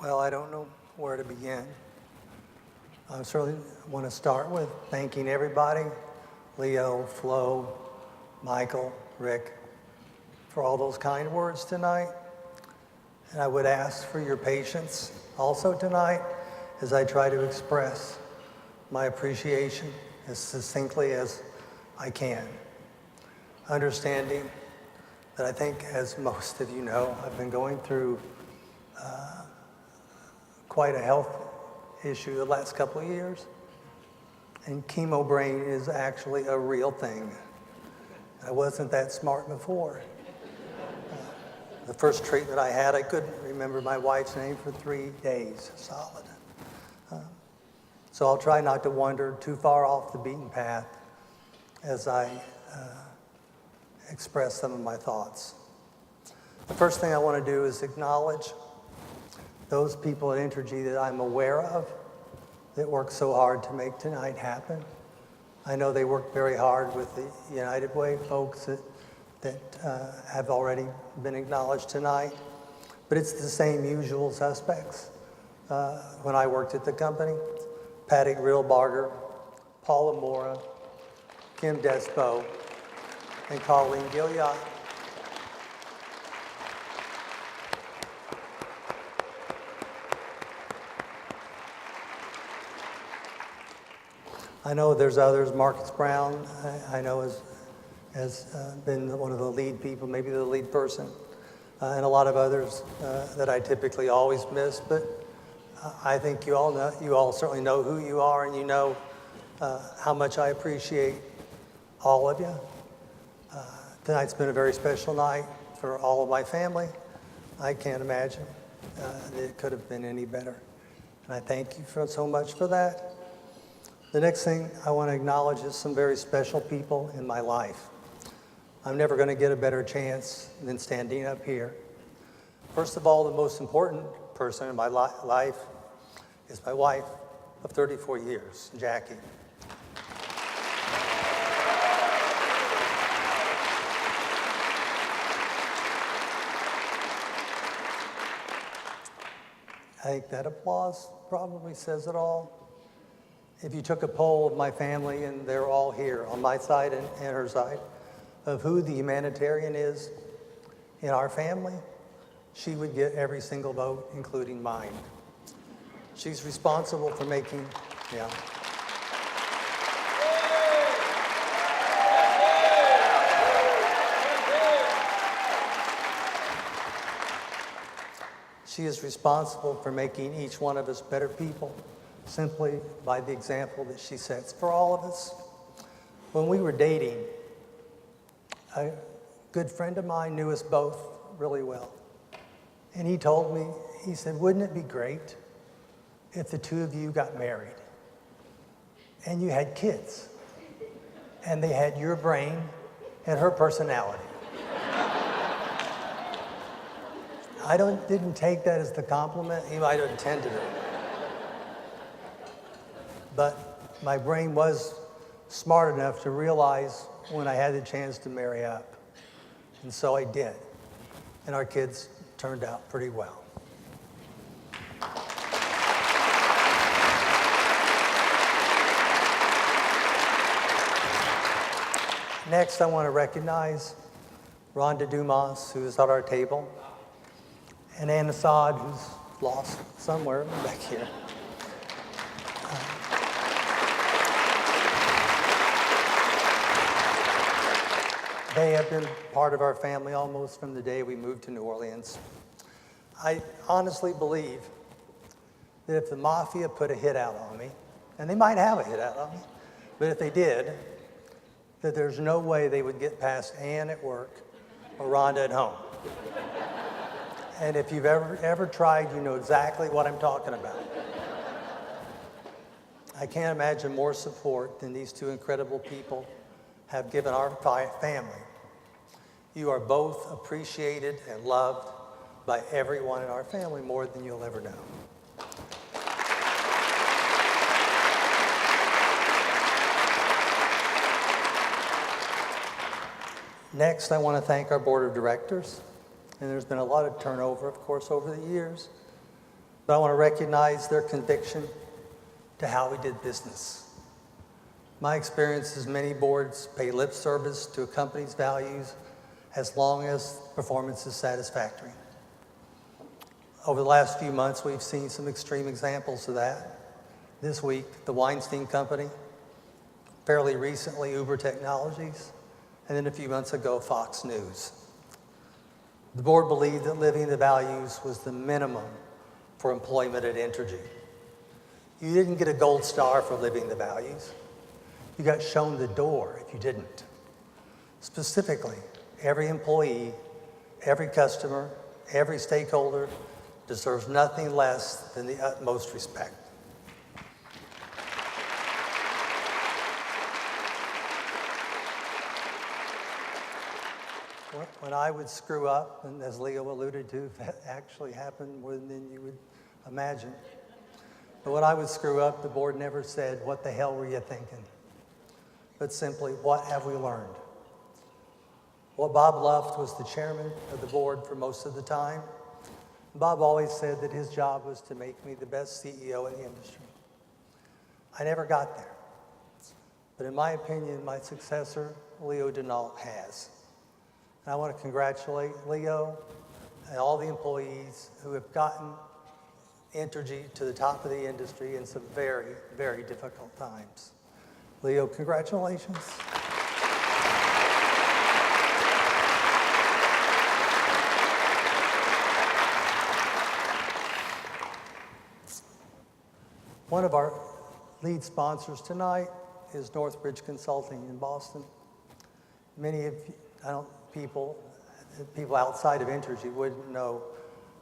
Well, I don't know where to begin. I certainly want to start with thanking everybody, Leo, Flo, Michael, Rick, for all those kind words tonight. And I would ask for your patience also tonight as I try to express my appreciation as succinctly as I can. Understanding that I think, as most of you know, I've been going through quite a health issue the last couple of years. And chemo brain is actually a real thing. I wasn't that smart before. The first treatment I had, I couldn't remember my wife's name for 3 days solid. So I'll try not to wander too far off the beaten path as I express some of my thoughts. The first thing I want to do is acknowledge those people at Entergy that I'm aware of that worked so hard to make tonight happen. I know they worked very hard with the United Way folks that have already been acknowledged tonight, but it's the same usual suspects. When I worked at the company, Patty Grillbarger, Paula Mora, Kim Despo, and Colleen Gilliott. I know there's others. Marcus Brown, I know has been one of the lead people, maybe the lead person, and a lot of others that I typically always miss. But I think you all certainly know who you are, and you know how much I appreciate all of you. Tonight's been a very special night for all of my family. I can't imagine that it could have been any better, and I thank you so much for that. The next thing I want to acknowledge is some very special people in my life. I'm never going to get a better chance than standing up here. First of all, the most important person in my life is my wife of 34 years, Jackie. I think that applause probably says it all. If you took a poll of my family, and they're all here on my side and her side, of who the humanitarian is in our family, she would get every single vote, including mine. She's responsible for making, She is responsible for making each one of us better people, simply by the example that she sets for all of us. When we were dating, a good friend of mine knew us both really well. And he told me, he said, wouldn't it be great if the two of you got married and you had kids and they had your brain and her personality? I didn't take that as the compliment. He might have intended it. But my brain was smart enough to realize when I had the chance to marry up. And so I did. And our kids turned out pretty well. Next, I want to recognize Rhonda Dumas, who is at our table, and Anna Saad, who's lost somewhere back here. They have been part of our family almost from the day we moved to New Orleans. I honestly believe that if the mafia put a hit out on me, and they might have a hit out on me, but if they did, that there's no way they would get past Ann at work or Rhonda at home. And if you've ever tried, you know exactly what I'm talking about. I can't imagine more support than these two incredible people have given our family. You are both appreciated and loved by everyone in our family more than you'll ever know. Next, I want to thank our board of directors. And there's been a lot of turnover, of course, over the years. but I want to recognize their conviction to how we did business. My experience is many boards pay lip service to a company's values as long as performance is satisfactory. Over the last few months, we've seen some extreme examples of that. This week, the Weinstein Company, fairly recently Uber Technologies, and then a few months ago, Fox News. The board believed that living the values was the minimum for employment at Entergy. You didn't get a gold star for living the values. You got shown the door if you didn't. Specifically, every employee, every customer, every stakeholder deserves nothing less than the utmost respect. When I would screw up, and as Leo alluded to, that actually happened more than you would imagine. But when I would screw up, the board never said, "What the hell were you thinking?" But simply, "What have we learned?" Well, Bob Luft was the chairman of the board for most of the time. Bob always said that his job was to make me the best CEO in the industry. I never got there. But in my opinion, my successor, Leo Denault, has. And I want to congratulate Leo and all the employees who have gotten Entergy to the top of the industry in some very, very difficult times. Leo, congratulations. One of our lead sponsors tonight is Northbridge Consulting in Boston. Many of you, people outside of Entergy wouldn't know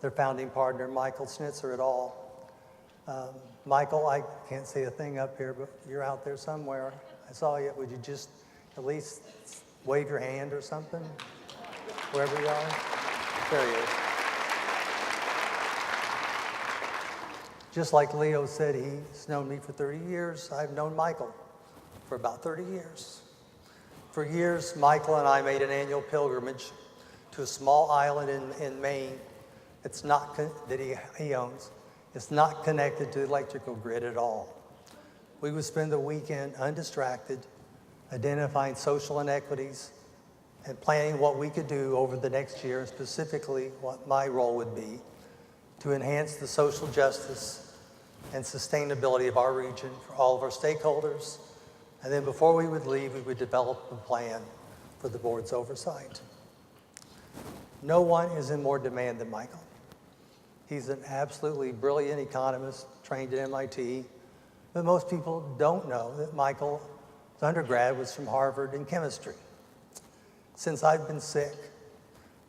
their founding partner, Michael Schnitzer, at all. Michael, I can't see a thing up here, but you're out there somewhere. I saw you. Would you just at least wave your hand or something? Wherever you are? There he is. Just like Leo said, he's known me for 30 years. I've known Michael for about 30 years. For years, Michael and I made an annual pilgrimage to a small island in Maine that he owns. It's not connected to the electrical grid at all. We would spend the weekend undistracted, identifying social inequities and planning what we could do over the next year, and specifically what my role would be to enhance the social justice and sustainability of our region for all of our stakeholders. And then before we would leave, we would develop a plan for the board's oversight. No one is in more demand than Michael. He's an absolutely brilliant economist trained at MIT, but most people don't know that Michael's undergrad was from Harvard in chemistry. Since I've been sick,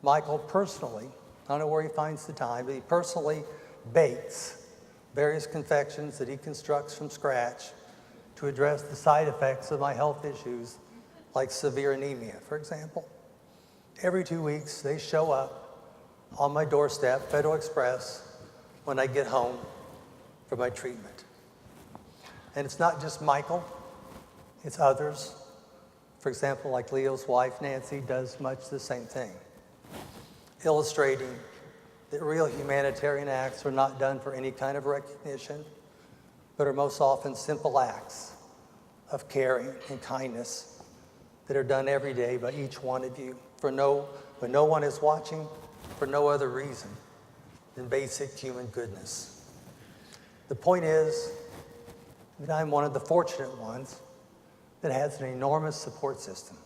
Michael personally, I don't know where he finds the time, but he personally bakes various confections that he constructs from scratch to address the side effects of my health issues, like severe anemia, for example. Every 2 weeks, they show up on my doorstep, Federal Express, when I get home for my treatment. And it's not just Michael, it's others. For example, like Leo's wife, Nancy, does much the same thing, illustrating that real humanitarian acts are not done for any kind of recognition, but are most often simple acts of caring and kindness that are done every day by each one of you when no one is watching, for no other reason than basic human goodness. The point is that I'm one of the fortunate ones that has an enormous support system.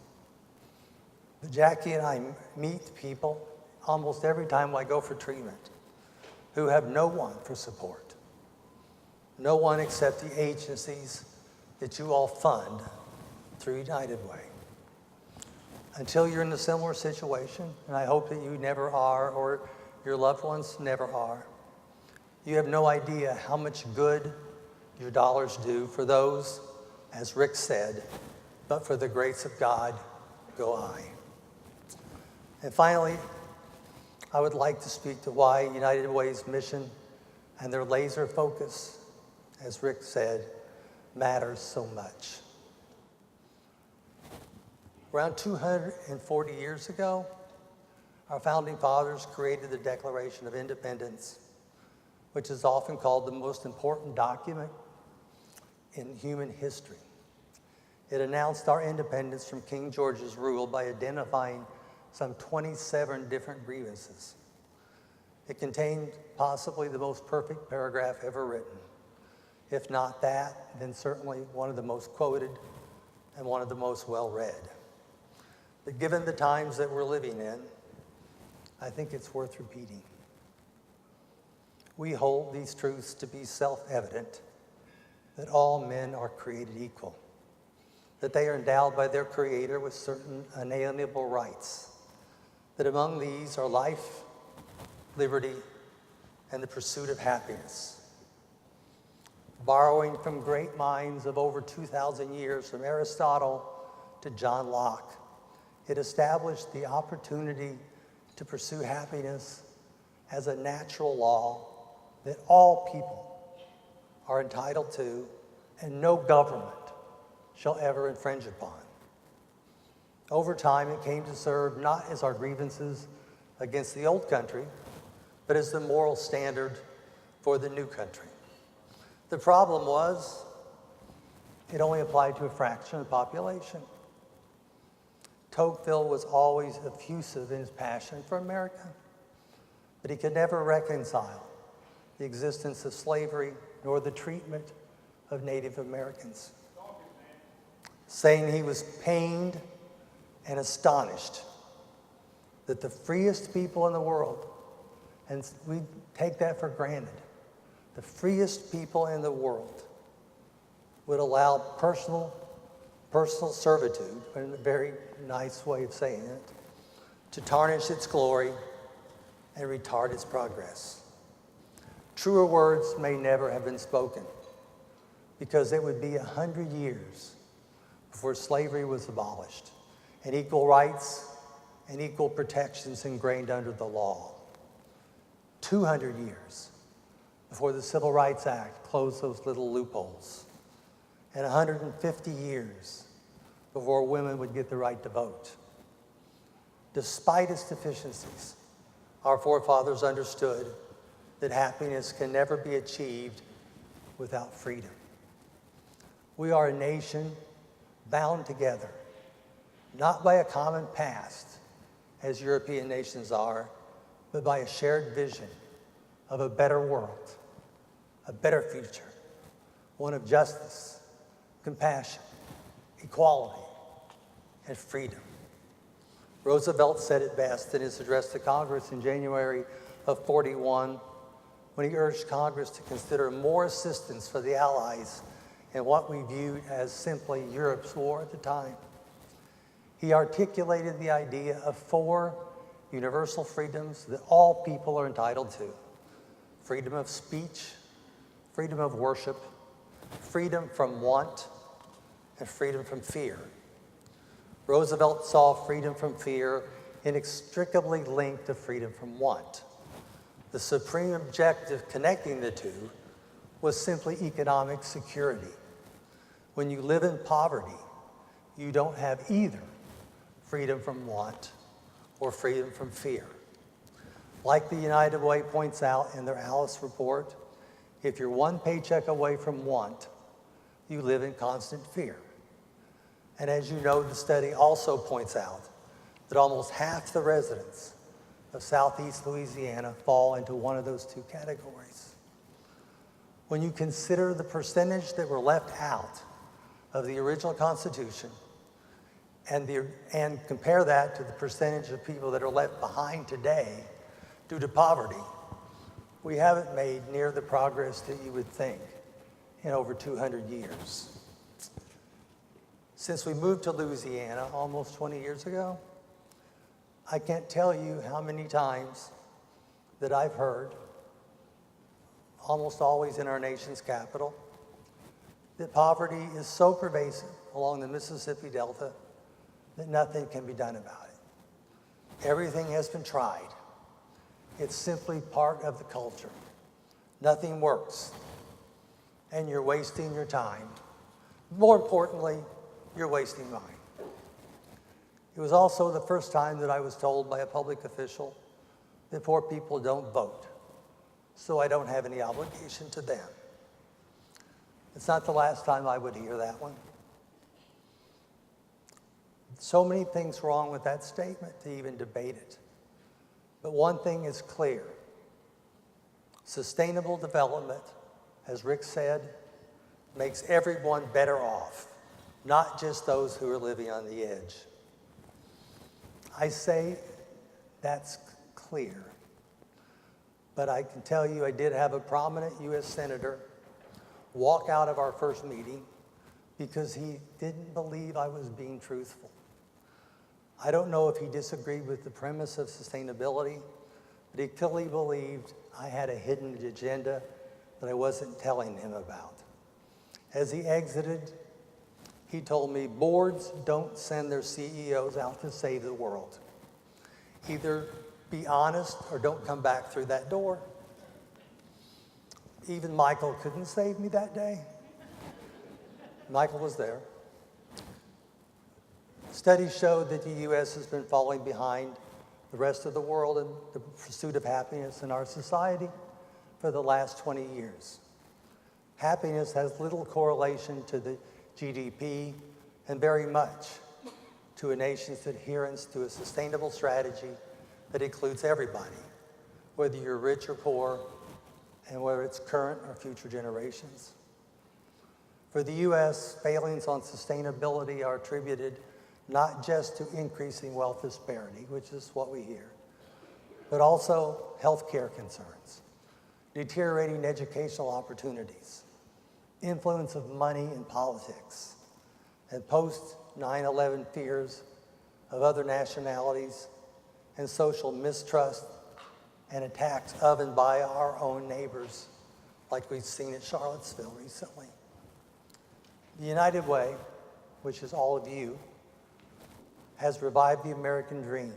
But Jackie and I meet people almost every time I go for treatment who have no one for support. No one except the agencies that you all fund through United Way. Until you're in a similar situation, and I hope that you never are, or your loved ones never are, you have no idea how much good your dollars do for those, as Rick said, but for the grace of God, go I. And finally, I would like to speak to why United Way's mission and their laser focus, as Rick said, matters so much. Around 240 years ago, our founding fathers created the Declaration of Independence, which is often called the most important document in human history. It announced our independence from King George's rule by identifying some 27 different grievances. It contained possibly the most perfect paragraph ever written. If not that, then certainly one of the most quoted and one of the most well-read. But given the times that we're living in, I think it's worth repeating. We hold these truths to be self-evident, that all men are created equal, that they are endowed by their Creator with certain unalienable rights, that among these are life, liberty, and the pursuit of happiness. Borrowing from great minds of over 2,000 years, from Aristotle to John Locke, it established the opportunity to pursue happiness as a natural law that all people are entitled to and no government shall ever infringe upon. Over time, it came to serve not as our grievances against the old country, but as the moral standard for the new country. The problem was, it only applied to a fraction of the population. Tocqueville was always effusive in his passion for America, but he could never reconcile the existence of slavery nor the treatment of Native Americans, saying he was pained and astonished that the freest people in the world, and we take that for granted, the freest people in the world would allow personal servitude, in a very nice way of saying it, to tarnish its glory and retard its progress. Truer words may never have been spoken, because it would be 100 years before slavery was abolished and equal rights and equal protections ingrained under the law. 200 years before the Civil Rights Act closed those little loopholes, and 150 years before women would get the right to vote. Despite its deficiencies, our forefathers understood that happiness can never be achieved without freedom. We are a nation bound together, not by a common past, as European nations are, but by a shared vision of a better world, a better future, one of justice, compassion, equality, and freedom. Roosevelt said it best in his address to Congress in January of '41, when he urged Congress to consider more assistance for the Allies in what we viewed as simply Europe's war at the time. He articulated the idea of 4 universal freedoms that all people are entitled to: freedom of speech, freedom of worship, freedom from want, and freedom from fear. Roosevelt saw freedom from fear inextricably linked to freedom from want. The supreme objective connecting the two was simply economic security. When you live in poverty, you don't have either freedom from want or freedom from fear. Like the United Way points out in their Alice report, if you're one paycheck away from want, you live in constant fear. And as you know, the study also points out that almost half the residents of Southeast Louisiana fall into one of those 2 categories. When you consider the percentage that were left out of the original Constitution and compare that to the percentage of people that are left behind today due to poverty, we haven't made near the progress that you would think in over 200 years. Since we moved to Louisiana almost 20 years ago, I can't tell you how many times that I've heard, almost always in our nation's capital, that poverty is so pervasive along the Mississippi Delta that nothing can be done about it. Everything has been tried. It's simply part of the culture. Nothing works, and you're wasting your time. More importantly, you're wasting mine. It was also the first time that I was told by a public official that poor people don't vote, so I don't have any obligation to them. It's not the last time I would hear that one. So many things wrong with that statement to even debate it. But one thing is clear. Sustainable development, as Rick said, makes everyone better off, not just those who are living on the edge. I say that's clear. But I can tell you I did have a prominent U.S. Senator walk out of our first meeting because he didn't believe I was being truthful. I don't know if he disagreed with the premise of sustainability, but he clearly believed I had a hidden agenda that I wasn't telling him about. As he exited, he told me, boards don't send their CEOs out to save the world. Either be honest or don't come back through that door. Even Michael couldn't save me that day. Michael was there. Studies showed that the U.S. has been falling behind the rest of the world in the pursuit of happiness in our society for the last 20 years. Happiness has little correlation to the GDP and very much to a nation's adherence to a sustainable strategy that includes everybody, whether you're rich or poor, and whether it's current or future generations. For the U.S., failings on sustainability are attributed not just to increasing wealth disparity, which is what we hear, but also healthcare concerns, deteriorating educational opportunities, influence of money in politics, and post-9/11 fears of other nationalities and social mistrust and attacks of and by our own neighbors, like we've seen at Charlottesville recently. The United Way, which is all of you, has revived the American dream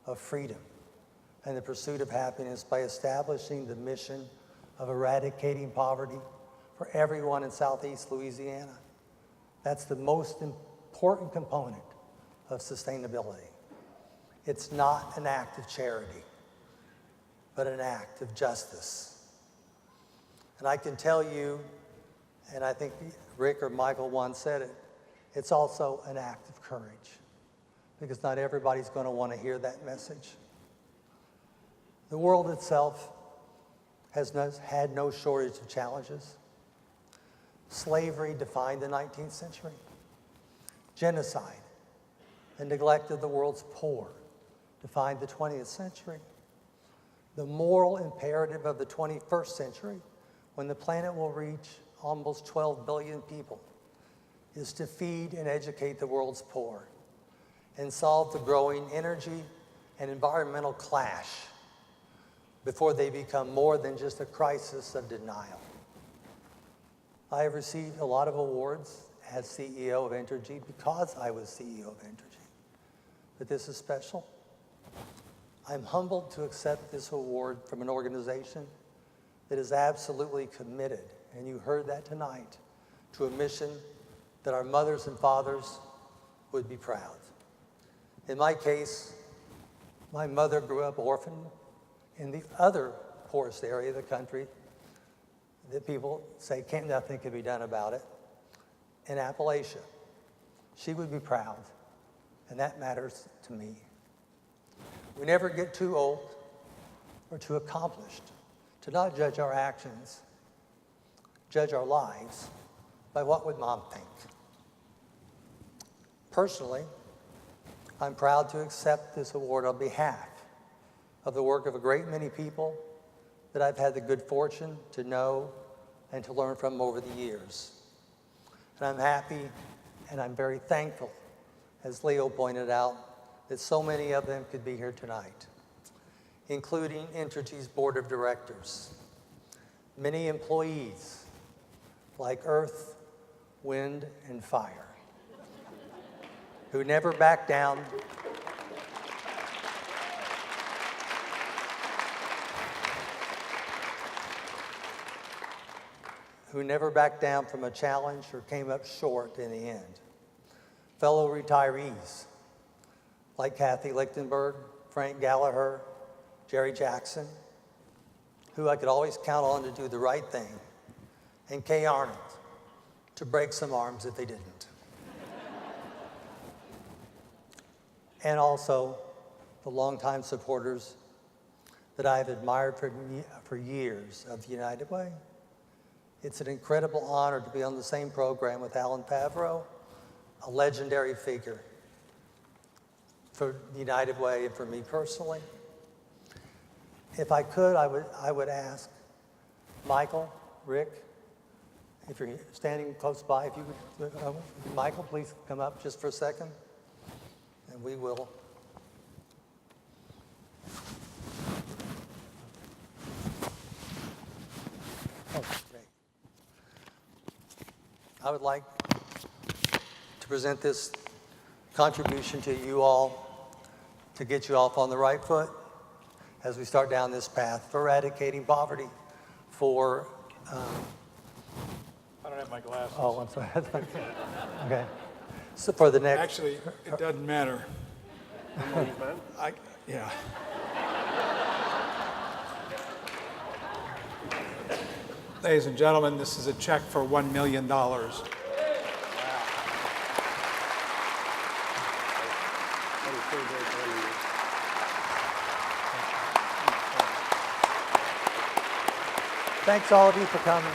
of freedom and the pursuit of happiness by establishing the mission of eradicating poverty for everyone in Southeast Louisiana. That's the most important component of sustainability. It's not an act of charity, but an act of justice. And I can tell you, and I think Rick or Michael once said it, it's also an act of courage, because not everybody's going to want to hear that message. The world itself has had no shortage of challenges. Slavery defined the 19th century. Genocide and neglect of the world's poor defined the 20th century. The moral imperative of the 21st century, when the planet will reach almost 12 billion people, is to feed and educate the world's poor and solve the growing energy and environmental clash before they become more than just a crisis of denial. I have received a lot of awards as CEO of Entergy because I was CEO of Entergy, but this is special. I'm humbled to accept this award from an organization that is absolutely committed, and you heard that tonight, to a mission that our mothers and fathers would be proud. In my case, my mother grew up orphaned in the other poorest area of the country that people say nothing can be done about it, in Appalachia. She would be proud, and that matters to me. We never get too old or too accomplished to not judge our actions, judge our lives by what would Mom think. Personally, I'm proud to accept this award on behalf of the work of a great many people that I've had the good fortune to know and to learn from over the years. And I'm happy and I'm very thankful, as Leo pointed out, that so many of them could be here tonight, including Entergy's board of directors, many employees like Earth, Wind, and Fire, who never back down from a challenge or came up short in the end. Fellow retirees like Kathy Lichtenberg, Frank Gallagher, Jerry Jackson, who I could always count on to do the right thing, and Kay Arnold to break some arms if they didn't. And also the longtime supporters that I've admired for years of the United Way. It's an incredible honor to be on the same program with Alan Favreau, a legendary figure for the United Way and for me personally. If I could, I would ask Michael, Rick, if you're standing close by, if you would, Michael, please come up just for a second, and we will. Oh, great. I would like to present this contribution to you all to get you off on the right foot as we start down this path for eradicating poverty, for... I don't have my glasses. Oh, I'm sorry. Okay. So for the next... Actually, it doesn't matter. Yeah. Ladies and gentlemen, this is a check for $1 million. Thanks all of you for coming.